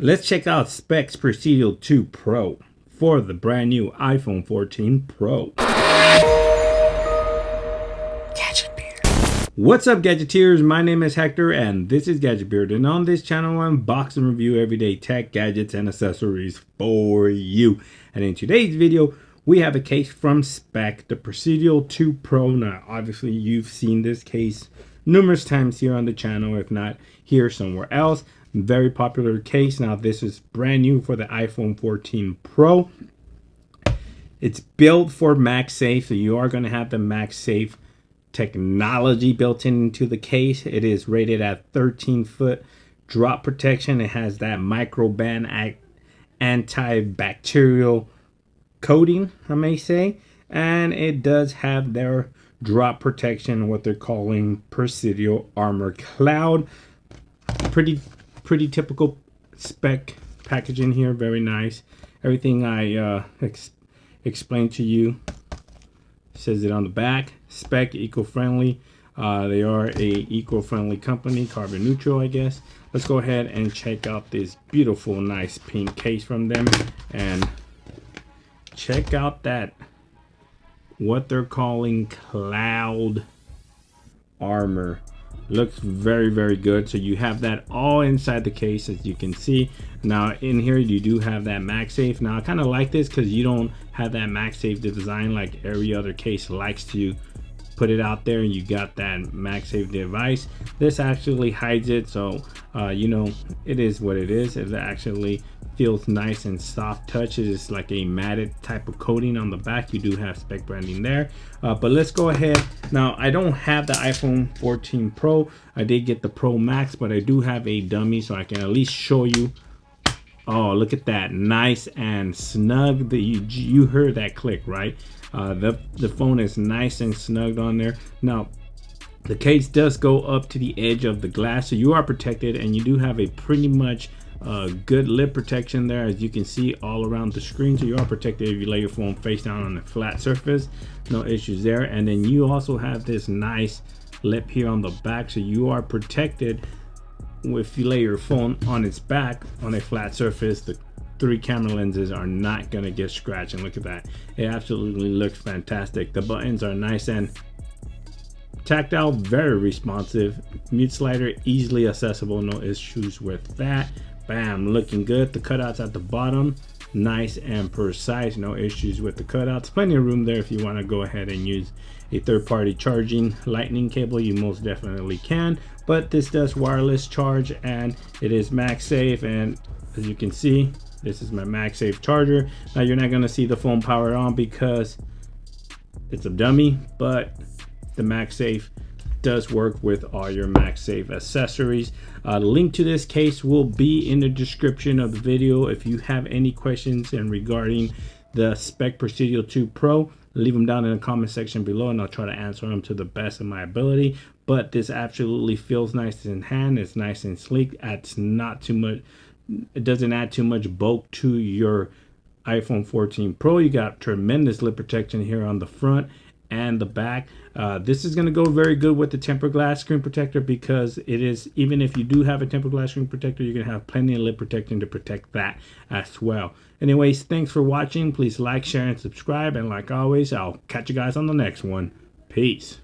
Let's check out Speck Presidio 2 Pro for the brand new iPhone 14 Pro. What's up, Gadgeteers? My name is Hector and this is Gadget Beard, and on this channel I unbox and review everyday tech, gadgets, and accessories for you. And in today's video we have a case from Speck, the Presidio 2 Pro. Now obviously you've seen this case numerous times here on the channel, if not here somewhere else. Very popular case. Now this is brand new for the iPhone 14 Pro. It's built for MagSafe, so you are going to have the MagSafe technology built into the case. It is rated at 13-foot drop protection. It has that microban antibacterial coating, I may say, and it does have their drop protection, what they're calling Presidio Armor Cloud. Pretty typical Speck packaging here. Very nice. Everything I explained to you says it on the back. Speck eco-friendly. They are a eco-friendly company, carbon neutral, I guess. Let's go ahead and check out this beautiful, nice pink case from them, and check out that what they're calling cloud armor. Looks very good. So you have that all inside the case, as you can see. Now in here you do have that MagSafe. Now I kind of like this because you don't have that MagSafe design like every other case likes to put it out there, and you got that MagSafe device. This actually hides it, so you know, it is what it is. It actually feels nice and soft touch. It is like a matted type of coating on the back. You do have Speck branding there, but let's go ahead. Now I don't have the iPhone 14 Pro. I did get the Pro Max, but I do have a dummy, so I can at least show you. Oh, look at that, nice and snug. You heard that click, right? The phone is nice and snugged on there. Now the case does go up to the edge of the glass, so you are protected, and you do have a pretty much good lip protection there, as you can see all around the screen. So you are protected if you lay your phone face down on a flat surface. No issues there. And then you also have this nice lip here on the back, so you are protected if you lay your phone on its back on a flat surface. The 3 camera lenses are not going to get scratched, and look at that. It absolutely looks fantastic. The buttons are nice and tactile, very responsive. Mute slider easily accessible, no issues with that. Bam, looking good. The cutouts at the bottom, nice and precise, no issues with the cutouts. Plenty of room there if you want to go ahead and use a third-party charging lightning cable. You most definitely can, but this does wireless charge, and it is MagSafe. And as you can see, this is my MagSafe charger. Now you're not going to see the phone powered on because it's a dummy, but the MagSafe does work with all your MagSafe accessories. The link to this case will be in the description of the video. If you have any questions and regarding the Speck Presidio 2 Pro, leave them down in the comment section below, and I'll try to answer them to the best of my ability. But this absolutely feels nice in hand. It's nice and sleek. It's not too much. It doesn't add too much bulk to your iPhone 14 Pro. You got tremendous lip protection here on the front and the back. This is going to go very good with the tempered glass screen protector, because it is, even if you do have a tempered glass screen protector, you're going to have plenty of lip protection to protect that as well. Anyways, thanks for watching. Please like, share, and subscribe, and like always, I'll catch you guys on the next one. Peace.